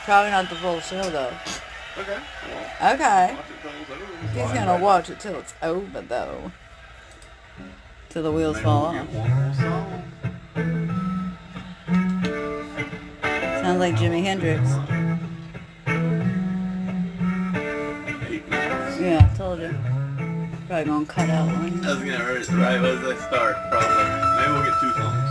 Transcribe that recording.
Probably not the full show though. Okay. Okay. Watch it till it's over. He's Slide gonna right watch it till it's over though. Till the wheels Maybe fall we'll off. get one more song. Sounds like Jimi Hendrix. 8 minutes. Yeah, I told you. Probably gonna cut out one. I was gonna right as I start, probably. Maybe we'll get 2 songs.